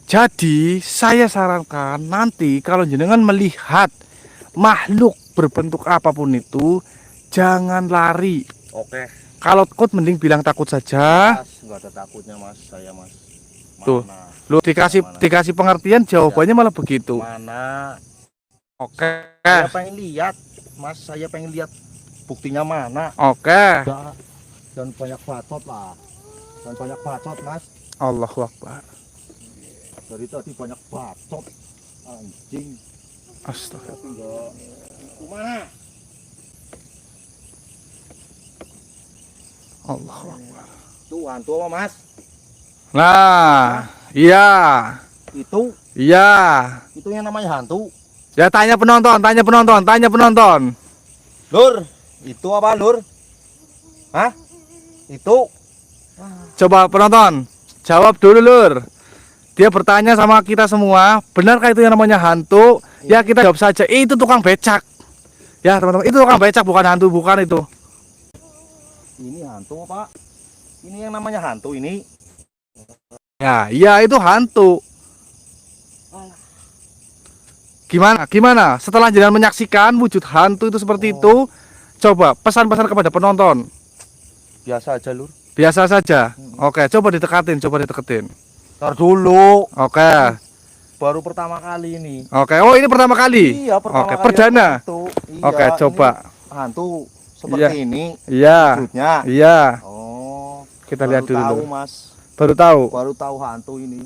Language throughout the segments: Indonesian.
Jadi saya sarankan nanti kalau jenengan melihat makhluk berbentuk apapun itu, jangan lari. Oke. Kalau takut mending bilang takut saja. Mas, nggak ada takutnya mas, saya mas. Tuh, Mana? lu dikasih pengertian jawabannya malah begitu. Mana? Oke. Saya pengen lihat, mas. Saya pengen lihat buktinya mana. Oke. Dan banyak bacot lah. Dan banyak bacot mas. Allahu Akbar. Dari tadi banyak bacot. Anjing. Astaga. Tapi enggak. Mana? Allahu Akbar. Tuh hantu apa mas? Nah, iya. Iya. Iya. Itu yang namanya hantu. Ya tanya penonton, tanya penonton, tanya penonton. Lur, itu apa lur? Hah? Itu? Coba penonton, jawab dulu Lur. Dia bertanya sama kita semua, benarkah itu yang namanya hantu? Ya kita jawab saja, itu tukang becak. Ya teman-teman, itu tukang becak bukan hantu, bukan itu. Ini hantu apa? Ini yang namanya hantu ini. Ya, iya itu hantu. Gimana? Setelah jangan menyaksikan wujud hantu itu seperti itu, coba pesan-pesan kepada penonton. Biasa aja lur. Biasa saja. Oke, coba dideketin. Ntar dulu. Oke. Baru pertama kali ini. Oke. Oh, ini pertama kali. Iya, pertama Oke, kali perdana. hantu. Iya, Oke, coba. Hantu seperti ini. Iya. Wujudnya. Iya. Oh. Kita baru lihat dulu. tahu, Mas. Baru tahu. Baru tahu hantu ini.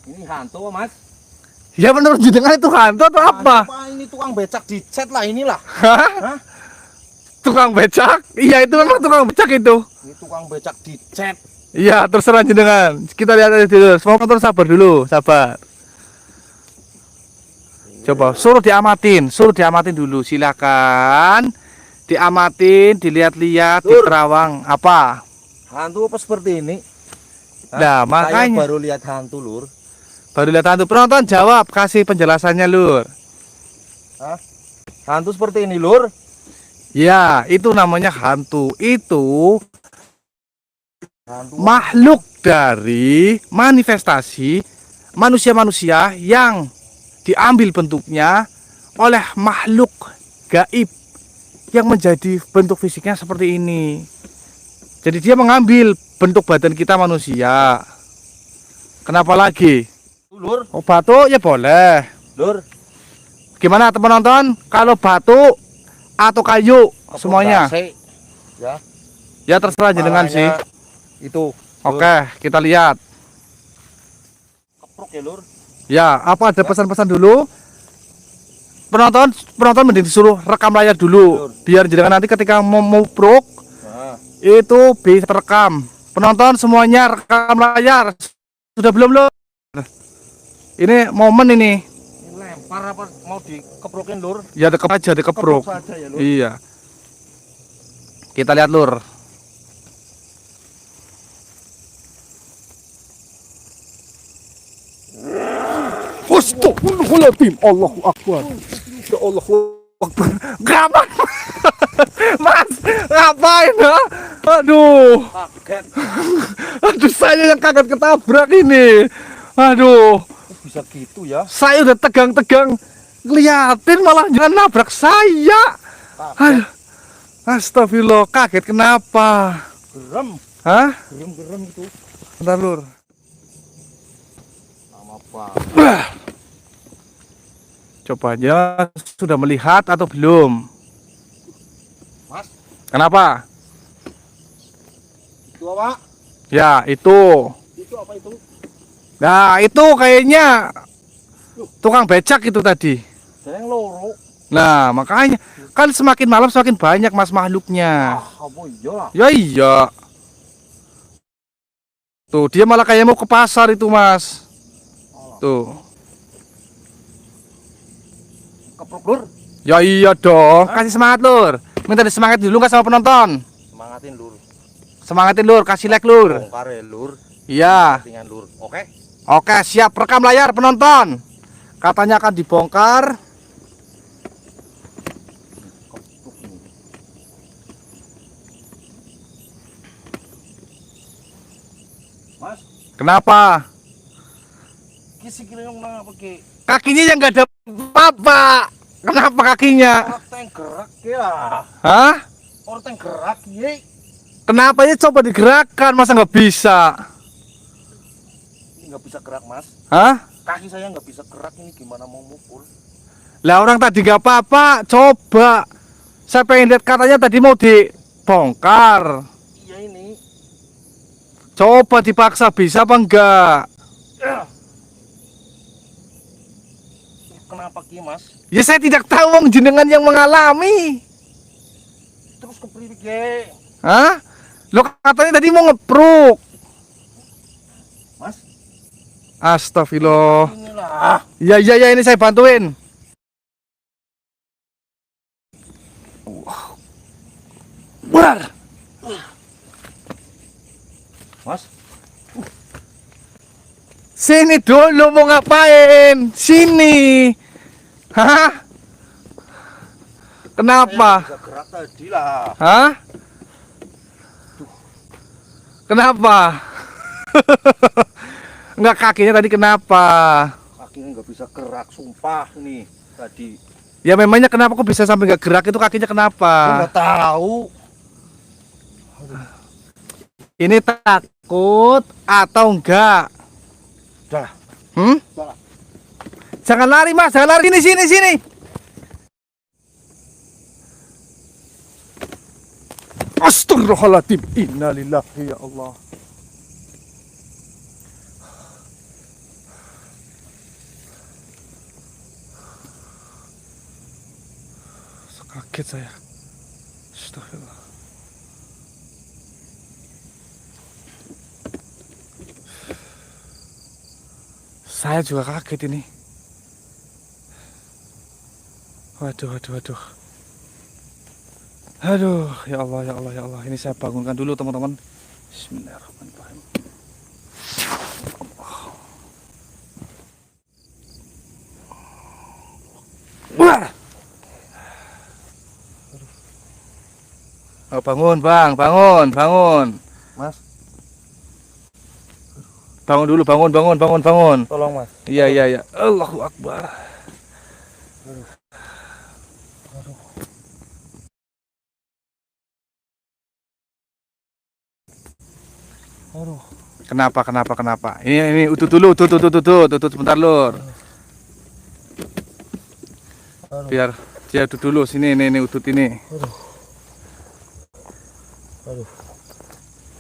Ini hantu, Mas. Ya menurut jenengan itu hantu atau apa? Ini tukang becak di chat lah inilah. Hah? Tukang becak? Iya itu memang tukang becak itu. Ini tukang becak di chat. Iya terserah jenengan. Kita lihat aja dulu. Semua penonton sabar dulu, sabar. Coba suruh diamatin dulu. Silakan diamatin, dilihat-lihat di terawang apa. Hantu apa seperti ini? Nah, makanya saya baru lihat hantu, Lur. Baru lihat hantu. Penonton jawab, kasih penjelasannya, Lur. Hah? Hantu seperti ini, Lur? Ya, itu namanya hantu. Itu Hantu. makhluk dari manifestasi manusia-manusia yang diambil bentuknya oleh makhluk gaib yang menjadi bentuk fisiknya seperti ini. Jadi dia mengambil bentuk badan kita manusia. Kenapa lagi? Lur. Oh, batu ya boleh. Lur. Gimana teman nonton? Kalau batu atau kayu Apa semuanya? base? Ya. Ya terserah jenengan sih. Itu. Oke, kita lihat. Keprok ya, Lur. Ya, apa ada pesan-pesan dulu? Penonton mending disuruh rekam layar dulu, biar jenengan nanti ketika mau prok itu bisa terekam. Penonton semuanya rekam layar. Sudah belum lo? Ini momen ini. Lempar apa mau dikeprokin, Lur? Ya dekep aja, dikeprok. Saja ya, Lur. Iya. Kita lihat, Lur. Astagfirullahaladzim. Allahu Akbar. Ya Allahu Akbar. Ngapain? Mas, ngapain ha? Aduh. Kaget. Aduh, saya yang kaget ketabrak ini. Aduh. Bisa gitu ya? Saya udah tegang-tegang ngeliatin malah jangan nabrak saya. Aduh. Astagfirullah, kaget kenapa? Gerem. Hah? Gerem itu. Bentar, Lur. Sama apa? Coba aja sudah melihat atau belum? Mas, Kenapa? itu apa? Ya, itu. Itu apa itu? Nah, itu kayaknya tukang becak itu tadi. Saya yang loro. Nah, makanya kan semakin malam semakin banyak mas makhluknya. Apa iya? Ya iya. Tuh, dia malah kayak mau ke pasar itu, Mas. Tuh. Keprok, Lur. Ya iya dong. Kasih semangat, Lur. Minta disemangat dulu nggak sama penonton? Semangatin, Lur. Semangatin, Lur. Kasih like, Lur. Bongkar ya, Lur. Iya. Settingan, Lur. Oke? Oke, siap rekam layar penonton. Katanya akan dibongkar. Mas, Kenapa? kisi kira yang mana pakai Kakinya yang nggak ada apa-apa. Kenapa kakinya? orang yang gerak ya? Hah? Orang yang gerak ya? Kenapa ya coba digerakkan? Masa nggak bisa? Ini nggak bisa gerak mas. Hah? Kaki saya nggak bisa gerak, ini gimana mau mukul? Lah orang tadi nggak apa-apa. Coba. Saya pengen lihat katanya tadi mau dibongkar. Iya ini. Coba dipaksa bisa apa enggak? Kenapa ki mas? Ya saya tidak tahu wong jenengan yang mengalami. Terus kepriwe ge? Hah? Lo katanya tadi mau ngepruk. Mas, Astagfirullah. inilah. Ya ini saya bantuin. Wah. Mas, Sini dulu mau ngapain? Sini. Hah? saya Kenapa? nggak bisa gerak tadi lah. Hah? Kenapa? Enggak, kakinya tadi kenapa? Kakinya nggak bisa gerak, sumpah ini tadi. Ya memangnya kenapa kok bisa sampai nggak gerak itu kakinya kenapa? Nggak tahu. Ini takut atau enggak? Dah, Hmm? dah. Jangan lari mas, jangan lari. Sini. Astagfirullahaladzim. Innalillahi ya Allah. Kaget saya. Astagfirullah. Saya juga kaget ini. Waduh. Aduh, ya Allah. Ini saya bangunkan dulu teman-teman. Bismillahirrahmanirrahim. Wah. Oh, bangun, Bang. Bangun. Mas, Bangun dulu, bangun. tolong mas. Iya. Allahu Akbar. Aduh. Kenapa? Ini utut dulu, utut sebentar, Lur. Aduh. Biar dia utut dulu sini, ini utut ini. Aduh.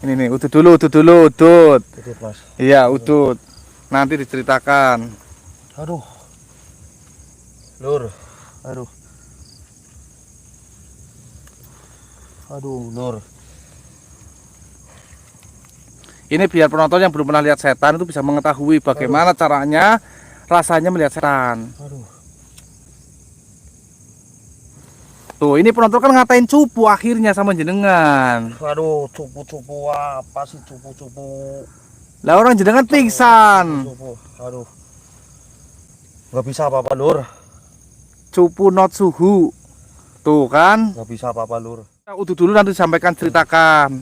Ini utut dulu, utut. Titit mas. Iya, utut. Nanti diceritakan. Aduh. Lur. Aduh. Lur. Ini biar penonton yang belum pernah lihat setan itu bisa mengetahui bagaimana caranya rasanya melihat setan. Aduh. Tuh, ini penonton kan ngatain cupu akhirnya sama jenengan. Aduh, cupu-cupu apa sih cupu-cupu? Lah orang jenengan pingsan. Cupu. Aduh. Nggak bisa apa-apa, Lur. Cupu not suhu. Tuh kan. Nggak bisa apa-apa, Lur. Udah dulu nanti disampaikan ceritakan.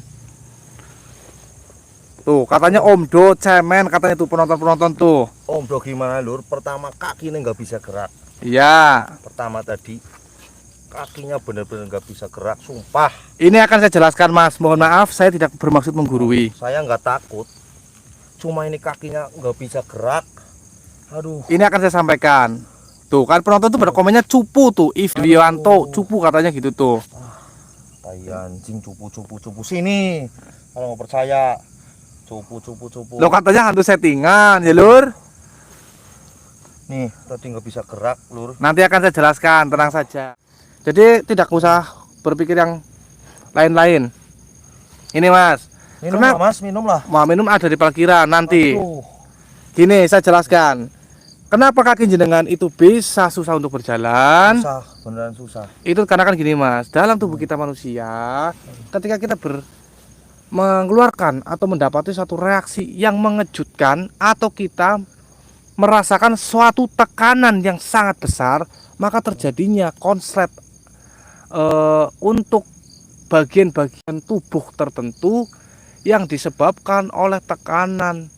Tuh katanya Om Do cemen katanya tuh penonton tuh. Om Do gimana, Lur? Pertama kakinya nggak bisa gerak. Iya. Pertama tadi kakinya bener-bener nggak bisa gerak, sumpah. Ini akan saya jelaskan mas. Mohon maaf saya tidak bermaksud menggurui. Saya nggak takut. Cuma ini kakinya nggak bisa gerak. Aduh. Ini akan saya sampaikan. Tuh kan penonton tuh pada komennya cupu tuh. Ifrianto cupu katanya gitu tuh. Tai anjing cupu. Sini. Kalau mau percaya. Cupu. Lo katanya hantu settingan ya Lur. Nih, tadi nggak bisa gerak, Lur. Nanti akan saya jelaskan, tenang saja. Jadi tidak usah berpikir yang lain-lain. Ini mas. Minum Kenapa? lah, Mas, minum lah. Mau minum ada di parkiran nanti. Aduh. Gini saya jelaskan. Kenapa kaki jenengan itu bisa susah untuk berjalan? Susah, beneran susah. Itu karena kan gini mas, dalam tubuh kita manusia, ketika kita mengeluarkan atau mendapati suatu reaksi yang mengejutkan atau kita merasakan suatu tekanan yang sangat besar, maka terjadinya konslet untuk bagian-bagian tubuh tertentu yang disebabkan oleh tekanan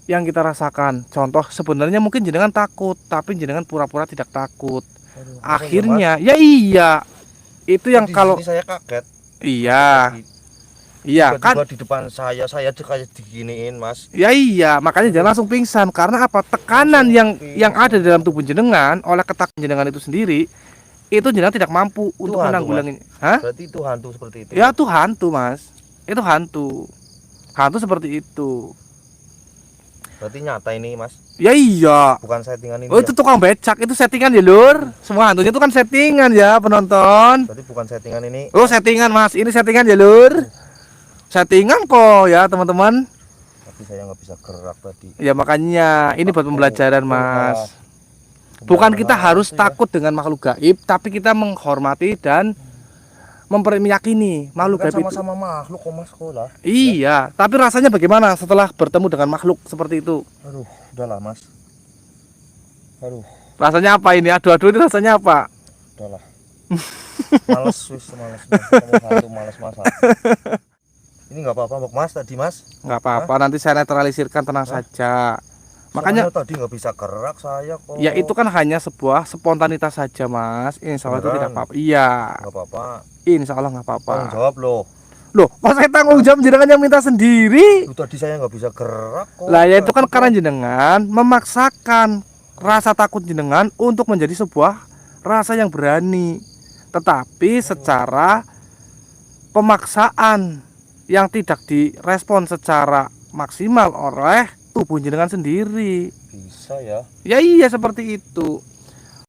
yang kita rasakan. Contoh, sebenarnya mungkin jenengan takut, tapi jenengan pura-pura tidak takut. Aduh, Akhirnya, ya iya, itu yang di kalau sini saya kaget. iya, iya kan, Tiba-tiba di depan saya kayak diginiin, Mas. ya iya, makanya jangan langsung pingsan. Karena apa? Tekanan yang ada di dalam tubuh jenengan oleh ketakutan jenengan itu sendiri, itu jenengan tidak mampu untuk hantu, menanggulangi. Hah? Berarti itu hantu seperti itu. Ya itu hantu, Mas. Itu hantu. Hantu seperti itu. Berarti nyata ini, Mas. Ya iya. Bukan settingan ini. Oh, itu tukang becak, itu settingan ya, Lur. Semua hantunya itu kan settingan ya, penonton. Berarti bukan settingan ini. Oh, settingan, Mas. Ini settingan ya, Lur. Settingan kok ya, teman-teman. Tapi saya nggak bisa gerak tadi. Ya makanya ini buat pembelajaran, Mas. Bukan kita harus takut dengan makhluk gaib, tapi kita menghormati dan meyakini makhluk kan gaib itu. sama-sama makhluk kok, Mas, sekolah. Iya, tapi rasanya bagaimana setelah bertemu dengan makhluk seperti itu? Aduh, udahlah, Mas. Aduh, Rasanya apa ini? Aduh-aduh ini rasanya apa? udahlah. Males, males. Hantu males masak. Ini nggak apa-apa, Mas, tadi, Mas. Nggak apa-apa, nanti saya netralisirkan, tenang saja. Makanya Soalnya tadi nggak bisa gerak saya kok. ya itu kan hanya sebuah spontanitas saja, Mas. Insya Allah itu Beneran? tidak apa-apa. Iya, Nggak apa-apa. insya Allah nggak apa-apa. Tanggung jawab loh. Loh, kok saya tanggung jawab, jenengan yang minta sendiri? Itu tadi saya nggak bisa gerak kok. Lah ya itu kan karena jenengan memaksakan rasa takut jenengan untuk menjadi sebuah rasa yang berani. Tetapi secara pemaksaan yang tidak direspon secara maksimal oleh tubuh jenengan sendiri. Bisa ya. Ya iya seperti itu.